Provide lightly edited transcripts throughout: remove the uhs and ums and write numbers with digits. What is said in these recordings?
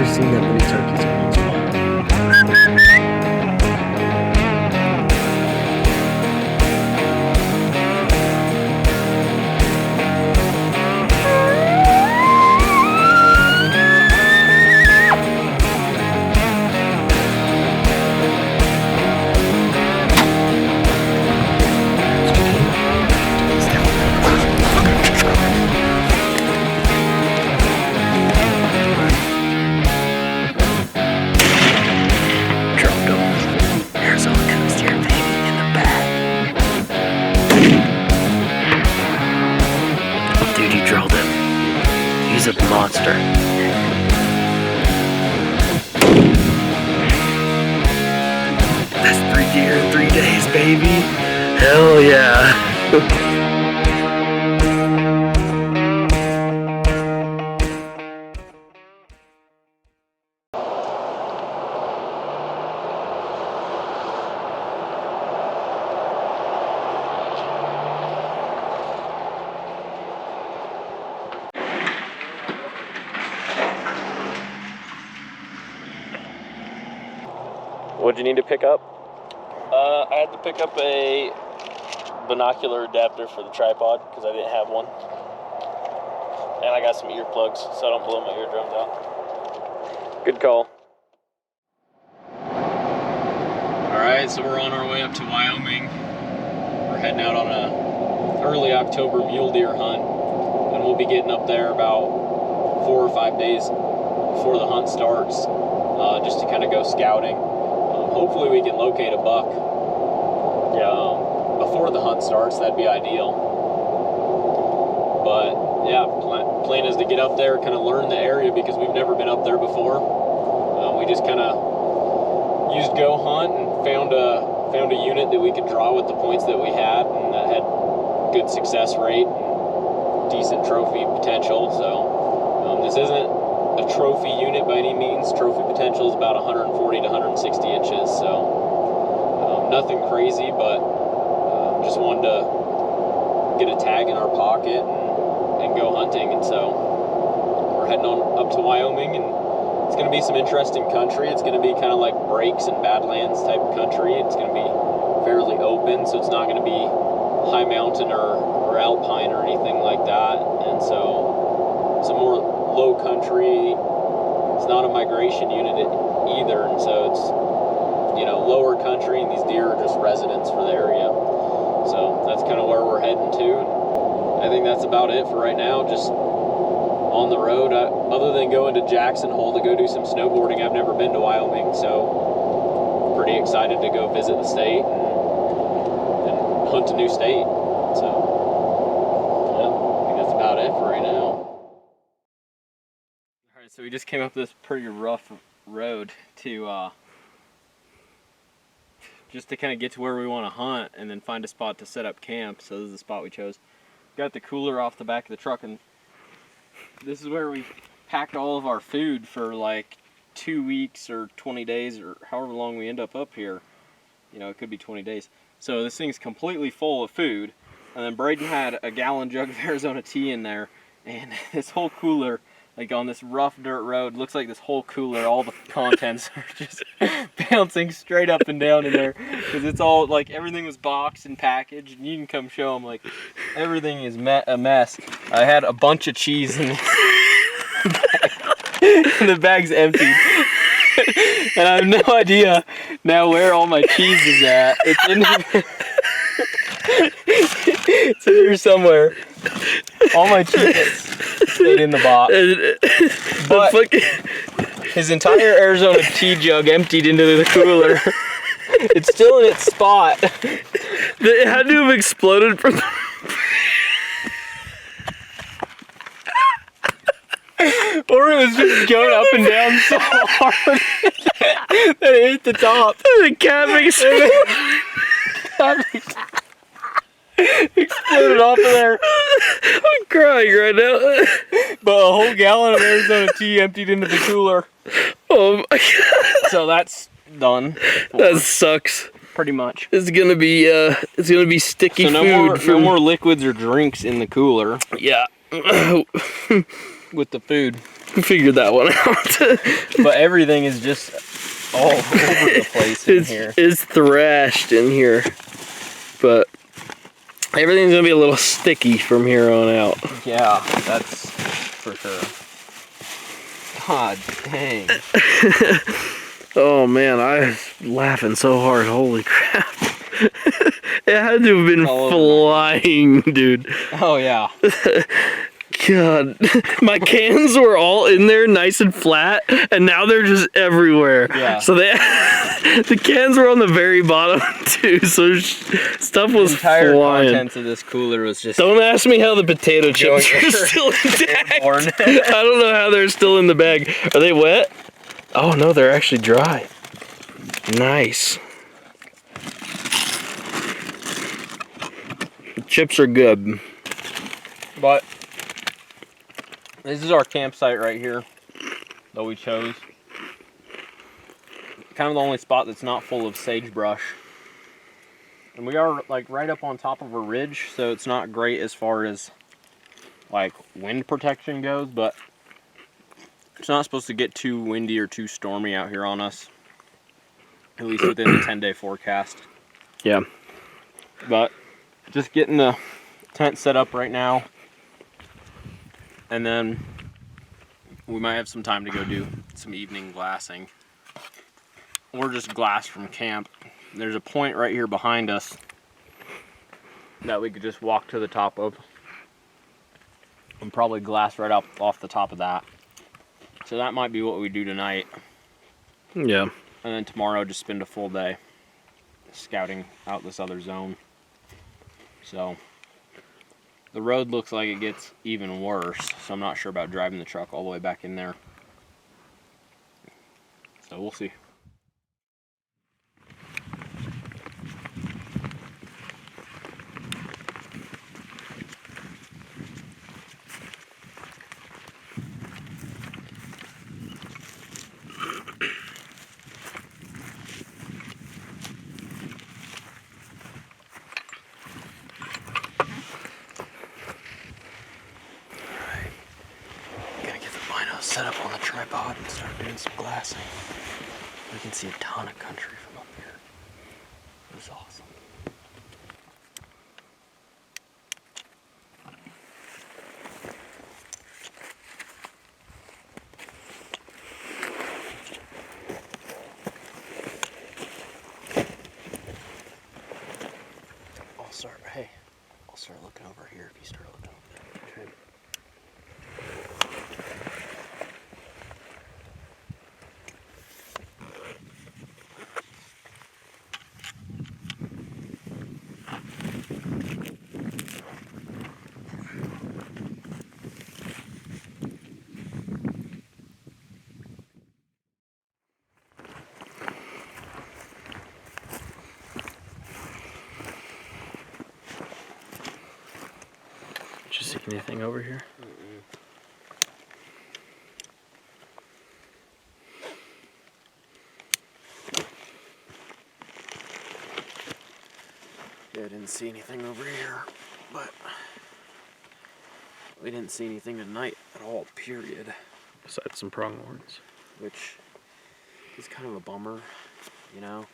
seen that many turkeys in one spot. He's a monster. That's 3 deer in 3 days, baby. Hell yeah. What'd you need to pick up? I had to pick up a binocular adapter for the tripod because I didn't have one. And I got some earplugs so I don't blow my eardrums out. Good call. Alright, so we're on our way up to Wyoming. We're heading out on a early October mule deer hunt. And we'll be getting up there about 4 or 5 days before the hunt starts, just to kind of go scouting. Hopefully we can locate a buck before the hunt starts. That'd be ideal. But yeah, plan is to get up there, kind of learn the area because we've never been up there before. We just kind of used Go Hunt and found a unit that we could draw with the points that we had, and that had good success rate and decent trophy potential. So this isn't a trophy unit by any means. Trophy potential is about 140 to 160 inches, so nothing crazy, but just wanted to get a tag in our pocket and go hunting. And so we're heading on up to Wyoming, and it's going to be some interesting country. It's going to be kind of like breaks and badlands type of country. It's going to be fairly open, so it's not going to be high mountain or alpine or anything like that. And so some more low country. It's not a migration unit either, and so it's, you know, lower country, and these deer are just residents for the area. So that's kind of where we're heading to. I think that's about it for right now. Just on the road, other than going to Jackson Hole to go do some snowboarding. I've never been to Wyoming, so pretty excited to go visit the state and hunt a new state. So yeah, I think that's about it for right now. Alright, so we just came up this pretty rough road to just to kind of get to where we want to hunt and then find a spot to set up camp. So this is the spot we chose. Got the cooler off the back of the truck, and this is where we packed all of our food for like 2 weeks or 20 days or however long we end up here. You know, it could be 20 days. So this thing's completely full of food. And then Braden had a gallon jug of Arizona tea in there, and this whole cooler, like on this rough dirt road, looks like this whole cooler, all the contents are just bouncing straight up and down in there, because it's all like everything was boxed and packaged, and you can come show them, like everything is a mess. I had a bunch of cheese in the bag's empty, and I have no idea now where all my cheese is at. It's in here. It's in here somewhere. All my cheese stayed in the box. But his entire Arizona tea jug emptied into the cooler. It's still in its spot. It had to have exploded from or it was just going up and down so hard that it hit the top. The cat exploded. Exploded off of there. I'm crying right now. But a whole gallon of Arizona tea emptied into the cooler. Oh my god. So that's done. That sucks. Pretty much. It's gonna be sticky so no more liquids or drinks in the cooler. Yeah. With the food. We figured that one out. But everything is just all over the place in here. It's thrashed in here. But everything's gonna be a little sticky from here on out. Yeah, that's for sure. God dang. Oh man, I was laughing so hard. Holy crap. It had to have been flying, dude. Oh yeah. God, my cans were all in there nice and flat, and now they're just everywhere. Yeah. So the cans were on the very bottom too, so stuff was The entire flying. contents of this cooler was just... Don't ask me how the potato chips are still intact. I don't know how they're still in the bag. Are they wet? Oh no, they're actually dry. Nice. The chips are good. But this is our campsite right here that we chose. Kind of the only spot that's not full of sagebrush. And we are like right up on top of a ridge, so it's not great as far as like wind protection goes, but it's not supposed to get too windy or too stormy out here on us. At least within the 10-day forecast. Yeah. But just getting the tent set up right now. And then we might have some time to go do some evening glassing. Or just glass from camp. There's a point right here behind us that we could just walk to the top of. And probably glass right up off the top of that. So that might be what we do tonight. Yeah. And then tomorrow just spend a full day scouting out this other zone. So the road looks like it gets even worse, so I'm not sure about driving the truck all the way back in there. So we'll see. Set up on the tripod and start doing some glassing. We can see a ton of country from up here. It was awesome. I'll start looking over here if you start looking over there. Okay. Did you see anything over here? Yeah, I didn't see anything over here, but we didn't see anything tonight at all, period. Besides some pronghorns. Which is kind of a bummer, you know?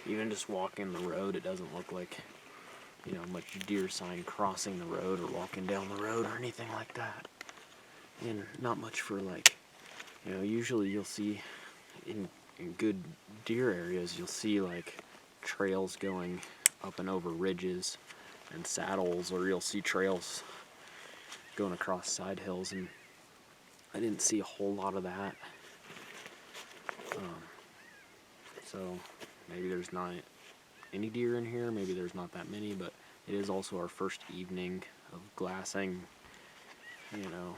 Even just walking the road, it doesn't look like, you know, much deer sign crossing the road or walking down the road or anything like that. And not much for like, you know, usually you'll see in good deer areas, you'll see like trails going up and over ridges and saddles, or you'll see trails going across side hills, and I didn't see a whole lot of that. So maybe there's not any deer in here, maybe there's not that many, but it is also our first evening of glassing. You know,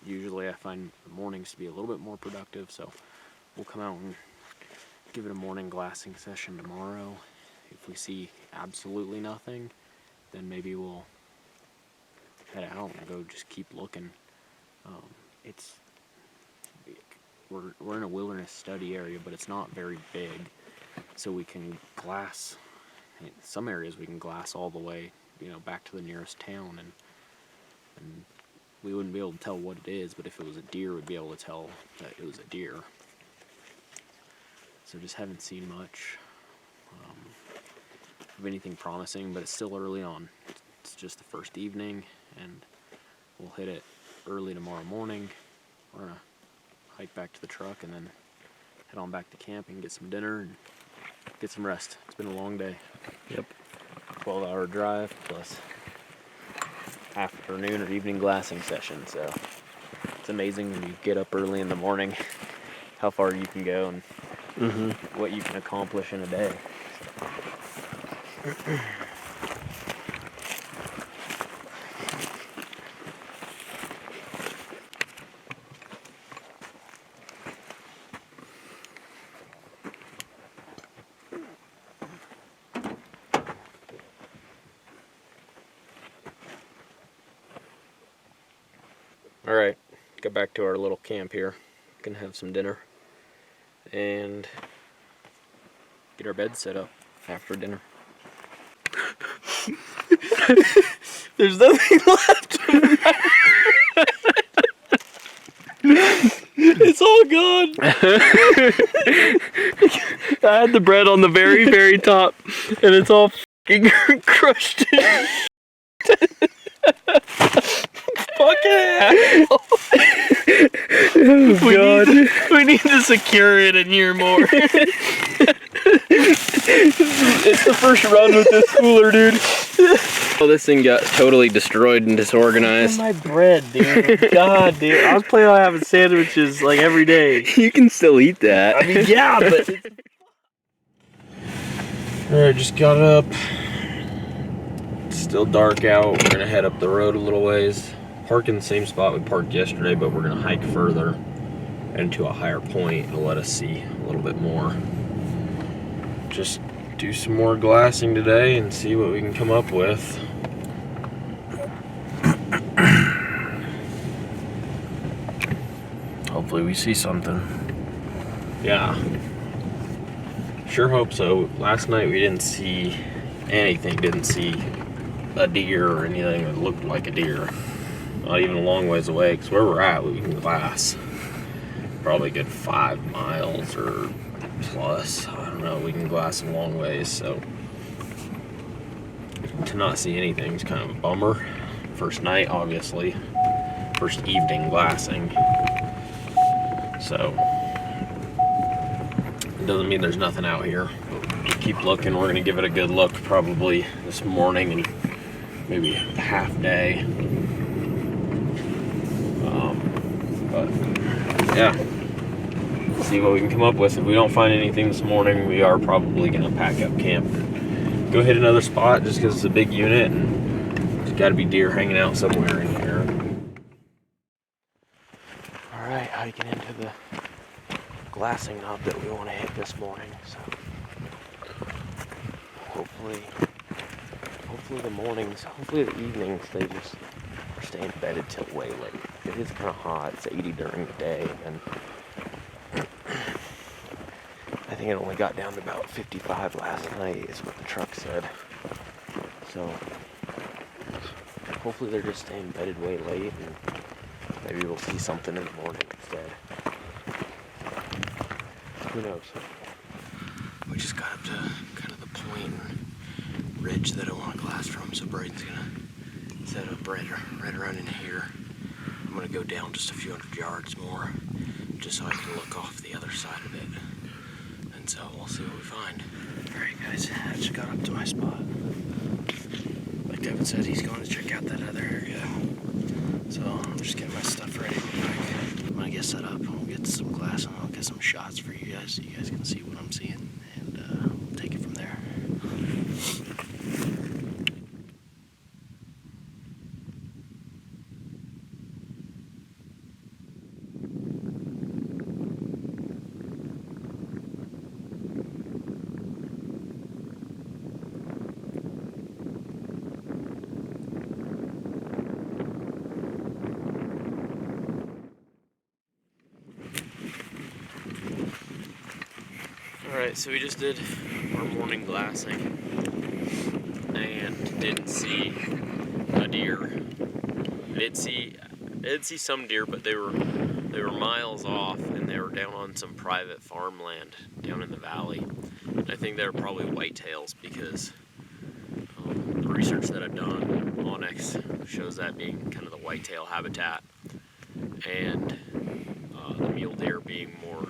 usually I find the mornings to be a little bit more productive, so we'll come out and give it a morning glassing session tomorrow. If we see absolutely nothing, then maybe we'll head out and go just keep looking. We're in a wilderness study area, but it's not very big, so we can glass. In some areas we can glass all the way, you know, back to the nearest town, and we wouldn't be able to tell what it is, but if it was a deer, we'd be able to tell that it was a deer. So just haven't seen much of anything promising, but it's still early on. It's just the first evening, and we'll hit it early tomorrow morning. We're gonna hike back to the truck and then head on back to camp and get some dinner and get some rest. It's been a long day. Yep. 12-hour drive plus afternoon or evening glassing session, so it's amazing when you get up early in the morning how far you can go and what you can accomplish in a day. All right, go back to our little camp here. Gonna have some dinner and get our bed set up after dinner. There's nothing left. It's all gone. I had the bread on the very, very top, and it's all fucking crushed. Fucking hell. Oh, God. We need to secure it in here more. It's the first run with this cooler, dude. Oh, this thing got totally destroyed and disorganized. My bread, dude. God, dude. I was planning on having sandwiches like every day. You can still eat that. I mean, yeah, but... Alright, just got up. It's still dark out. We're gonna head up the road a little ways. Park in the same spot we parked yesterday, but we're gonna hike further and to a higher point. It'll let us see a little bit more. Just do some more glassing today and see what we can come up with. Hopefully we see something. Yeah. Sure hope so. Last night we didn't see anything. Didn't see a deer or anything that looked like a deer. Not even a long ways away, because where we're at, we can glass probably a good 5 miles or plus. I don't know, we can glass a long ways, so to not see anything is kind of a bummer. First night, obviously. First evening glassing. So, it doesn't mean there's nothing out here. But just keep looking. We're going to give it a good look probably this morning and maybe a half day. But yeah, see what we can come up with. If we don't find anything this morning, we are probably gonna pack up camp and go hit another spot just because it's a big unit and there's got to be deer hanging out somewhere in here. All right, hiking into the glassing hub that we want to hit this morning. So hopefully the mornings, hopefully the evenings, they just stay embedded till way late. It is kind of hot. It's 80 during the day, and I think it only got down to about 55 last night is what the truck said. So hopefully they're just staying embedded way late, and maybe we'll see something in the morning instead. Who knows? We just got up to kind of the point and ridge that I want to glass from, so Braden's gonna set up right around in here. I'm gonna go down just a few hundred yards more, just so I can look off the other side of it. And so we'll see what we find. Alright guys, I just got up to my spot. Like Devin said, he's going to check out that other area. So I'm just getting my stuff ready real quick. I'm gonna get set up, we'll get some glass and I'll get some shots for you guys so you guys can see what I'm seeing, and we'll take it from there. Alright, so we just did our morning glassing and didn't see a deer. I did see did see some deer, but they were miles off, and they were down on some private farmland down in the valley. And I think they were probably whitetails because the research that I've done, Onyx shows that being kind of the whitetail habitat, and the mule deer being more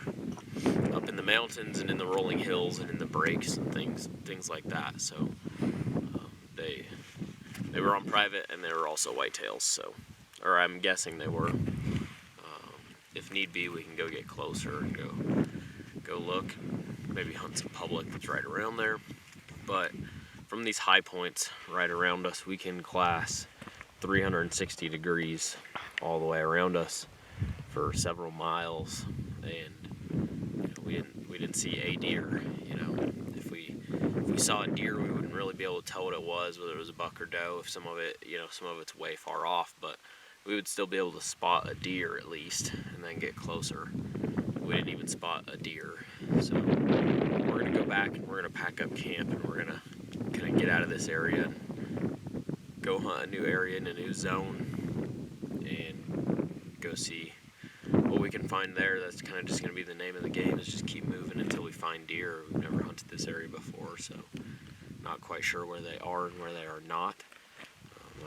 up in the mountains and in the rolling hills and in the breaks and things like that. So they were on private, and they were also whitetails. So, or I'm guessing they were. If need be, we can go get closer and go look, maybe hunt some public that's right around there. But from these high points right around us, we can class 360 degrees all the way around us for several miles, and we didn't see a deer. If we saw a deer, we wouldn't really be able to tell what it was, whether it was a buck or doe. If some of it's way far off, but we would still be able to spot a deer at least, and then get closer. We didn't even spot a deer. So we're gonna go back and we're gonna pack up camp, and we're gonna kind of get out of this area and go hunt a new area in a new zone, and go see what we can find there. That's kind of just gonna be the name of the game, is just keep moving until we find deer. We've never hunted this area before, so not quite sure where they are and where they are not.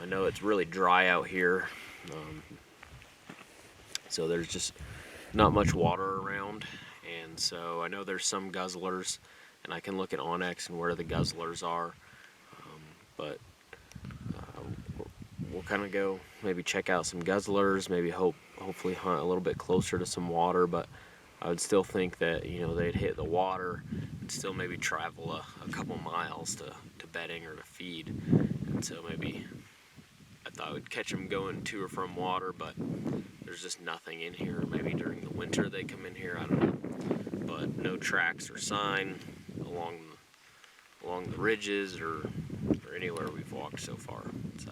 I know it's really dry out here, so there's just not much water around, and so I know there's some guzzlers, and I can look at Onyx and where the guzzlers are, but we'll kind of go maybe check out some guzzlers, maybe hopefully hunt a little bit closer to some water. But I would still think that they'd hit the water and still maybe travel a couple miles to bedding or to feed, and so maybe I thought I would catch them going to or from water, but there's just nothing in here. Maybe during the winter they come in here, I don't know. But no tracks or sign along the ridges or anywhere we've walked so far. So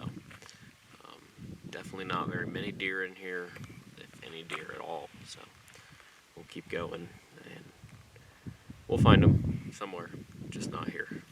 definitely not very many deer in here, if any deer at all. So we'll keep going, and we'll find them somewhere, just not here.